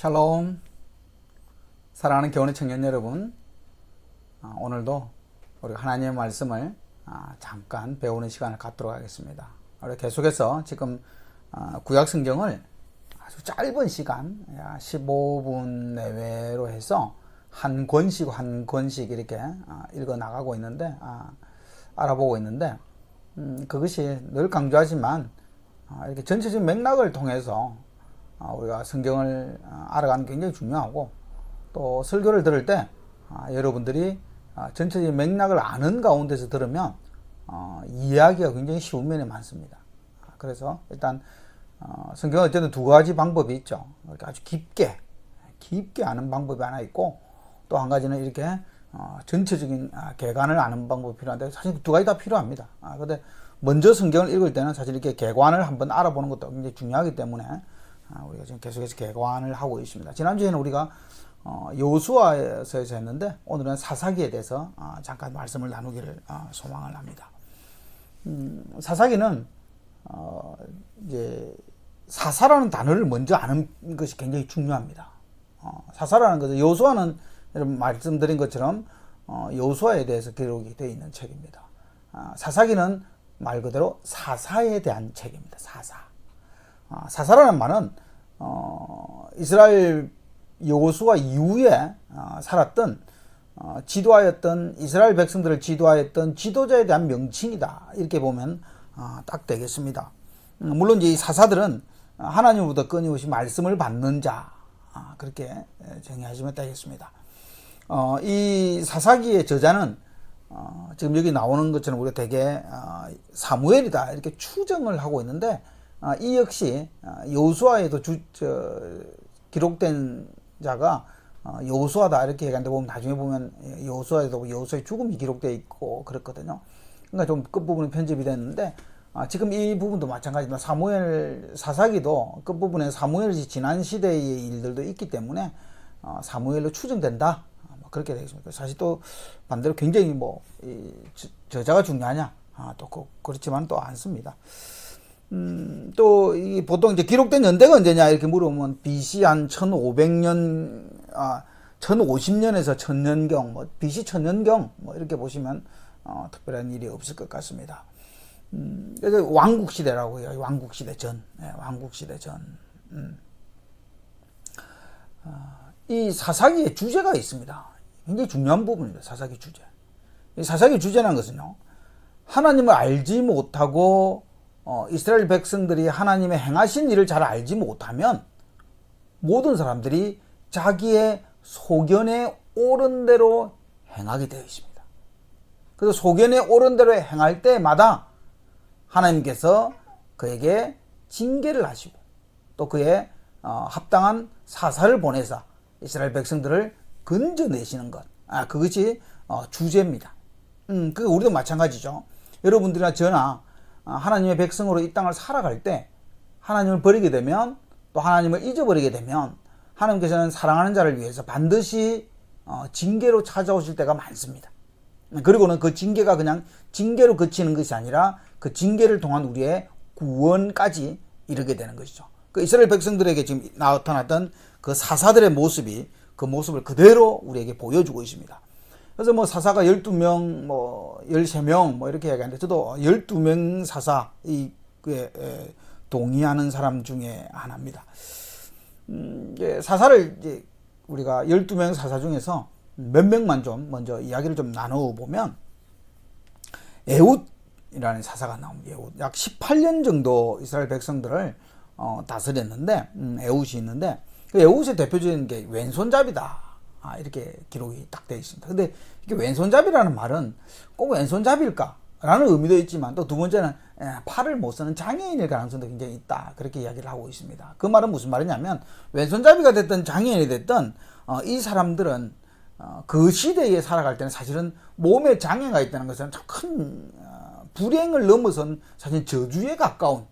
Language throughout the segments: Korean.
샬롬. 사랑하는 교훈의 청년 여러분, 오늘도 우리 하나님의 말씀을 잠깐 배우는 시간을 갖도록 하겠습니다. 우리 계속해서 지금 구약 성경을 아주 짧은 시간 15분 내외로 해서 한 권씩 이렇게 읽어 나가고 있는데 알아보고 있는데 그것이 늘 강조하지만 이렇게 전체적인 맥락을 통해서 우리가 성경을 알아가는 게 굉장히 중요하고, 또 설교를 들을 때 여러분들이 전체적인 맥락을 아는 가운데서 들으면 이해하기가 굉장히 쉬운 면이 많습니다. 그래서 일단 성경은 어쨌든 두 가지 방법이 있죠. 아주 깊게 아는 방법이 하나 있고, 또 한 가지는 이렇게 전체적인 개관을 아는 방법이 필요한데, 사실 두 가지 다 필요합니다. 근데 먼저 성경을 읽을 때는 사실 이렇게 개관을 한번 알아보는 것도 굉장히 중요하기 때문에 우리가 지금 계속해서 개관을 하고 있습니다. 지난주에는 우리가 여호수아에서 했는데, 오늘은 사사기에 대해서 잠깐 말씀을 나누기를 소망을 합니다. 사사기는 이제 사사라는 단어를 먼저 아는 것이 굉장히 중요합니다. 사사라는 것은, 여호수아는 여러분 말씀드린 것처럼 여호수아에 대해서 기록이 되어 있는 책입니다. 사사기는 말 그대로 사사에 대한 책입니다. 사사라는 말은 이스라엘 여호수아 이후에 살았던 지도하였던 이스라엘 백성들을 지도하였던 지도자에 대한 명칭이다, 이렇게 보면 딱 되겠습니다. 물론 이 사사들은 하나님으로부터 끊임없이 말씀을 받는 자, 그렇게 정의하시면 되겠습니다. 이 사사기의 저자는 지금 여기 나오는 것처럼 우리가 대개 사무엘이다, 이렇게 추정을 하고 있는데, 이 역시 여호수아에도 기록된 자가 여호수아다, 이렇게 얘기하는데, 보면 나중에 보면 여호수아에도 여호수아의 죽음이 기록되어 있고 그렇거든요. 그러니까 좀 끝부분이 편집이 됐는데, 지금 이 부분도 마찬가지입니다. 사무엘 사사기도 끝부분에 사무엘이 지난 시대의 일들도 있기 때문에 사무엘로 추정된다, 그렇게 되겠습니다. 사실 또 반대로 굉장히 저자가 중요하냐, 또 그렇지만 또 않습니다. 또 이 보통 이제 기록된 연대가 언제냐 이렇게 물으면 BC 한 1500년 1050년에서 1000년경, BC 1000년경 이렇게 보시면 특별한 일이 없을 것 같습니다. 그래서 왕국 시대라고 해요. 왕국 시대 전. 왕국 시대 전. 이 사사기의 주제가 있습니다. 굉장히 중요한 부분입니다. 사사기 주제. 이 사사기 주제라는 것은요, 하나님을 알지 못하고 이스라엘 백성들이 하나님의 행하신 일을 잘 알지 못하면 모든 사람들이 자기의 소견에 옳은 대로 행하게 되어 있습니다. 그래서 소견에 옳은 대로 행할 때마다 하나님께서 그에게 징계를 하시고, 또 그의 합당한 사사를 보내서 이스라엘 백성들을 건져내시는 것, 그것이 주제입니다. 그 우리도 마찬가지죠. 여러분들이나 저나 하나님의 백성으로 이 땅을 살아갈 때 하나님을 버리게 되면, 또 하나님을 잊어버리게 되면, 하나님께서는 사랑하는 자를 위해서 반드시 징계로 찾아오실 때가 많습니다. 그리고는 그 징계가 그냥 징계로 그치는 것이 아니라 그 징계를 통한 우리의 구원까지 이르게 되는 것이죠. 그 이스라엘 백성들에게 지금 나타났던 그 사사들의 모습이 그 모습을 그대로 우리에게 보여주고 있습니다. 그래서 사사가 12명, 13명 이렇게 얘기하는데, 저도 12명 사사 그에 동의하는 사람 중에 하나입니다. 사사를 이제 우리가 12명 사사 중에서 몇 명만 좀 먼저 이야기를 좀 나눠보면, 에훗이라는 사사가 나옵니다. 에훗. 약 18년 정도 이스라엘 백성들을 다스렸는데, 에훗이 있는데, 그 에훗의 대표적인 게 왼손잡이다, 이렇게 기록이 딱 되어 있습니다. 근데 이게 왼손잡이라는 말은 꼭 왼손잡이일까? 라는 의미도 있지만, 또 두 번째는 팔을 못 쓰는 장애인일 가능성도 굉장히 있다, 그렇게 이야기를 하고 있습니다. 그 말은 무슨 말이냐면, 왼손잡이가 됐든 장애인이 됐든 이 사람들은 그 시대에 살아갈 때는 사실은 몸에 장애가 있다는 것은 참 큰 불행을 넘어선 사실 저주에 가까운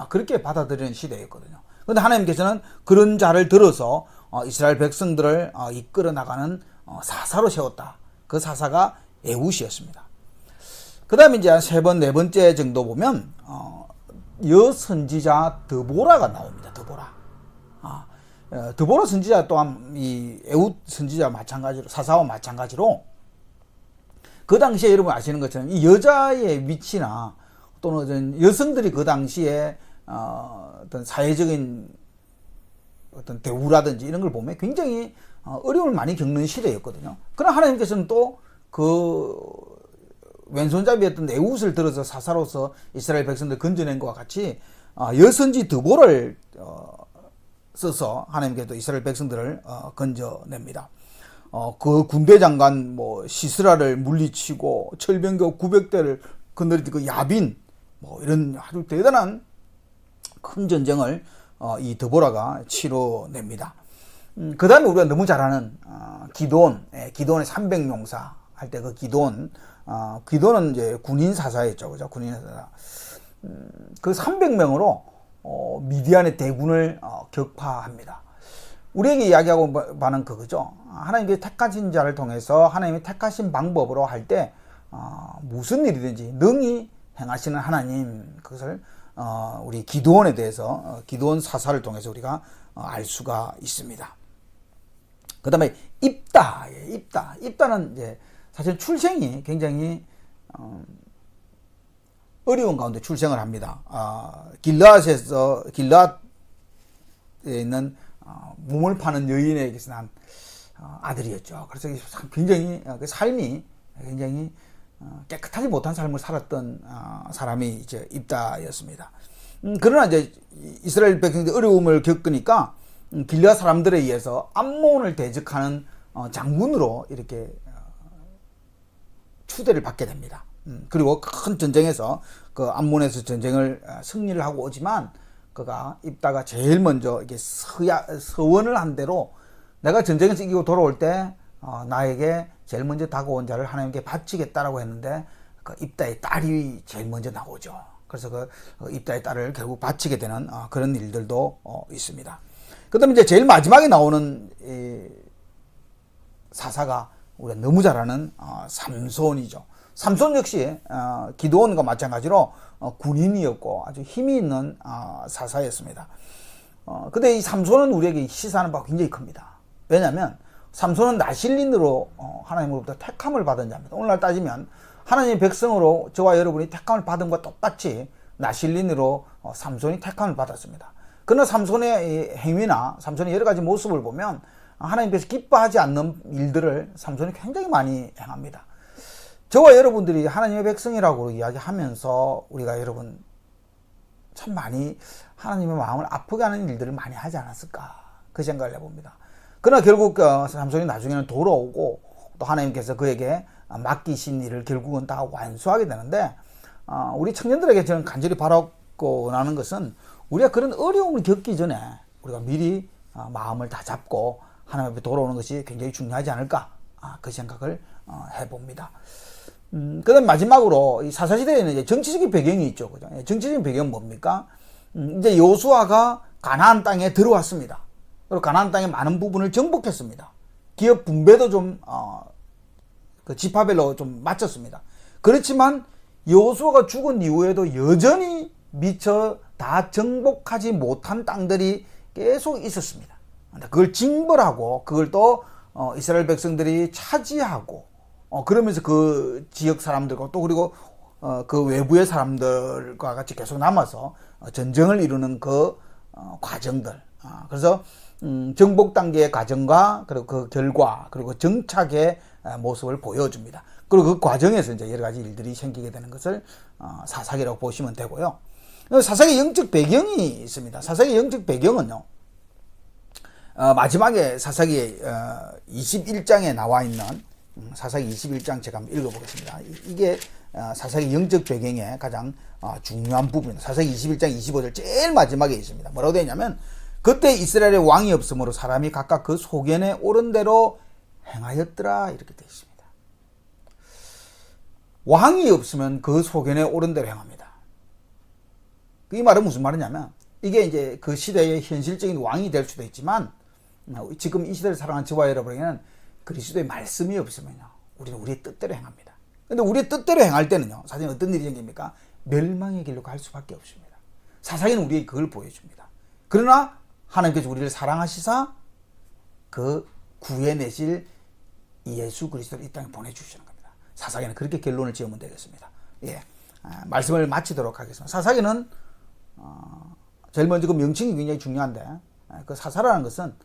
그렇게 받아들이는 시대였거든요. 그런데 하나님께서는 그런 자를 들어서 이스라엘 백성들을 이끌어 나가는 사사로 세웠다. 그 사사가 에훗이었습니다. 그 다음에 이제 세 번, 네 번째 정도 보면 여선지자 드보라가 나옵니다. 드보라. 드보라 선지자 또한 이 에훗 선지자 마찬가지로 사사와 마찬가지로 그 당시에 여러분 아시는 것처럼 이 여자의 위치나 또는 여성들이 그 당시에 어떤 사회적인 어떤 대우라든지 이런 걸 보면 굉장히 어려움을 많이 겪는 시대였거든요. 그러나 하나님께서는 또 그 왼손잡이였던 에훗을 들어서 사사로서 이스라엘 백성들 건져낸 것과 같이 여선지 드보라를 써서 하나님께서 이스라엘 백성들을 건져냅니다. 그 군대 장관 뭐 시스라를 물리치고 철병거 900대를 건드린 그 야빈 뭐 이런 아주 대단한 큰 전쟁을 이 드보라가 치러냅니다. 그 다음에 우리가 너무 잘 아는 기드온의 300용사 할 때 그 기드온은 이제 군인 사사였죠, 그죠? 군인 사사. 그 300명으로 미디안의 대군을 격파합니다. 우리에게 이야기하고 바는 그거죠. 하나님께서 택하신 자를 통해서 하나님이 택하신 방법으로 할 때 무슨 일이든지 능히 행하시는 하나님, 그것을 우리 기드온에 대해서 기드온 사사를 통해서 우리가 알 수가 있습니다. 그 다음에 입다는 이제 사실 출생이 굉장히 어려운 가운데 출생을 합니다. 길르앗에 있는 몸을 파는 여인에게서 난 아들이었죠. 그래서 굉장히 그 삶이 굉장히 깨끗하지 못한 삶을 살았던 사람이 이제 입다였습니다. 그러나 이제 이스라엘 백성들이 어려움을 겪으니까 길르앗 사람들에 의해서 암몬을 대적하는 장군으로 이렇게 추대를 받게 됩니다. 그리고 큰 전쟁에서 그 암몬에서 전쟁을 승리를 하고 오지만 그가 입다가 제일 먼저 이게 서원을 한 대로 내가 전쟁에서 이기고 돌아올 때 나에게 제일 먼저 다가온 자를 하나님께 바치겠다라고 했는데 그 입다의 딸이 제일 먼저 나오죠. 그래서 그 입다의 딸을 결국 바치게 되는 그런 일들도 있습니다. 그다음에 이제 제일 마지막에 나오는 이 사사가 우리가 너무 잘 아는 삼손이죠. 삼손 역시 기드온과 마찬가지로 군인이었고 아주 힘이 있는 사사였습니다. 근데 이 삼손은 우리에게 시사하는 바가 굉장히 큽니다. 왜냐하면 삼손은 나실린으로 하나님으로부터 택함을 받은 자입니다. 오늘날 따지면 하나님의 백성으로 저와 여러분이 택함을 받은 것과 똑같이 나실린으로 삼손이 택함을 받았습니다. 그러나 삼손의 행위나 삼손의 여러 가지 모습을 보면 하나님께서 기뻐하지 않는 일들을 삼손이 굉장히 많이 행합니다. 저와 여러분들이 하나님의 백성이라고 이야기하면서 우리가 여러분 참 많이 하나님의 마음을 아프게 하는 일들을 많이 하지 않았을까, 그 생각을 해봅니다. 그러나 결국 삼손이 나중에는 돌아오고 또 하나님께서 그에게 맡기신 일을 결국은 다 완수하게 되는데, 우리 청년들에게 저는 간절히 바라고 원하는 것은 우리가 그런 어려움을 겪기 전에 우리가 미리 마음을 다 잡고 하나님 앞에 돌아오는 것이 굉장히 중요하지 않을까, 그 생각을 해봅니다. 그 다음 마지막으로 이 사사시대에는 이제 정치적인 배경이 있죠. 그죠? 정치적인 배경은 뭡니까? 이제 여호수아가 가나안 땅에 들어왔습니다. 그리고 가나안 땅의 많은 부분을 정복했습니다. 기업 분배도 좀, 그 지파별로 좀 맞췄습니다. 그렇지만 여호수아가 죽은 이후에도 여전히 미처 다 정복하지 못한 땅들이 계속 있었습니다. 그걸 징벌하고 그걸 또 이스라엘 백성들이 차지하고 그러면서 그 지역 사람들과 또 그리고 그 외부의 사람들과 같이 계속 남아서 전쟁을 이루는 그 과정들. 그래서 정복 단계의 과정과 그리고 그 결과 그리고 정착의 모습을 보여줍니다. 그리고 그 과정에서 이제 여러 가지 일들이 생기게 되는 것을 사사기라고 보시면 되고요. 사사기 영적 배경이 있습니다. 사사기 영적 배경은요, 마지막에 사사기 21장에 나와 있는 사사기 21장 제가 한번 읽어보겠습니다. 이게 사사기 영적 배경의 가장 중요한 부분입니다. 사사기 21장 25절 제일 마지막에 있습니다. 뭐라고 되어 있냐면, 그때 이스라엘에 왕이 없으므로 사람이 각각 그 소견에 옳은 대로 행하였더라, 이렇게 되어 있습니다. 왕이 없으면 그 소견에 옳은 대로 행합니다. 이 말은 무슨 말이냐면, 이게 이제 그 시대의 현실적인 왕이 될 수도 있지만, 지금 이 시대를 살아가는 저와 여러분에게는 그리스도의 말씀이 없으면요, 우리는 우리의 뜻대로 행합니다. 근데 우리의 뜻대로 행할 때는요, 사실 어떤 일이 생깁니까? 멸망의 길로 갈 수밖에 없습니다. 사사기는 우리에게 그걸 보여줍니다. 그러나 하나님께서 우리를 사랑하시사 그 구해내실 예수 그리스도를 이 땅에 보내주시는 겁니다. 사사기는 그렇게 결론을 지으면 되겠습니다. 예, 말씀을 마치도록 하겠습니다. 사사기는 제일 먼저 그 명칭이 굉장히 중요한데, 그 사사라는 것은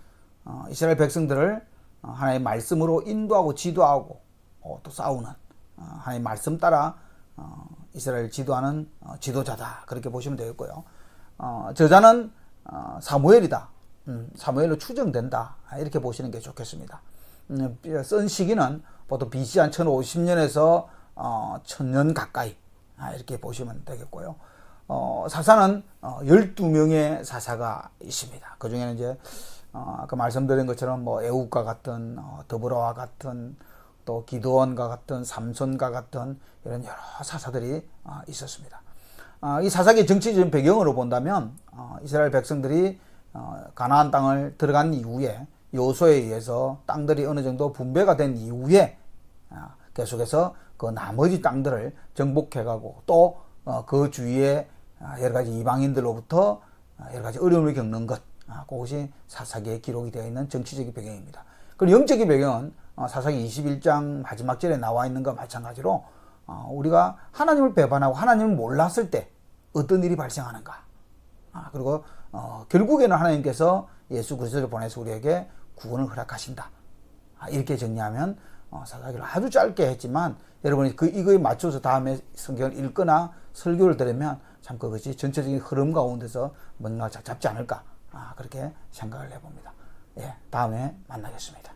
이스라엘 백성들을 하나님의 말씀으로 인도하고 지도하고 또 싸우는, 하나님의 말씀 따라 이스라엘 지도하는 지도자다, 그렇게 보시면 되겠고요. 저자는 사무엘이다, 사무엘로 추정된다, 이렇게 보시는 게 좋겠습니다. 쓴 시기는 보통 BC 한 1050년에서 1000년 가까이, 이렇게 보시면 되겠고요. 사사는 12명의 사사가 있습니다. 그 중에는 이제 아까 말씀드린 것처럼 뭐 에욱과 같은, 더브라와 같은, 또 기드온과 같은, 삼손과 같은 이런 여러 사사들이 있었습니다. 이 사사기의 정치적인 배경으로 본다면 이스라엘 백성들이 가나안 땅을 들어간 이후에 여호수아에 의해서 땅들이 어느 정도 분배가 된 이후에 계속해서 그 나머지 땅들을 정복해가고 또 그 주위에 여러 가지 이방인들로부터 여러 가지 어려움을 겪는 것, 그것이 사사기에 기록이 되어 있는 정치적인 배경입니다. 그리고 영적인 배경은 사사기 21장 마지막 절에 나와 있는 것과 마찬가지로 우리가 하나님을 배반하고 하나님을 몰랐을 때 어떤 일이 발생하는가, 그리고 결국에는 하나님께서 예수 그리스도를 보내서 우리에게 구원을 허락하신다, 이렇게 정리하면 사사기를 아주 짧게 했지만 여러분이 이거에 맞춰서 다음에 성경을 읽거나 설교를 들으면 참 그것이 전체적인 흐름 가운데서 뭔가 잡지 않을까, 그렇게 생각을 해봅니다. 예, 다음에 만나겠습니다.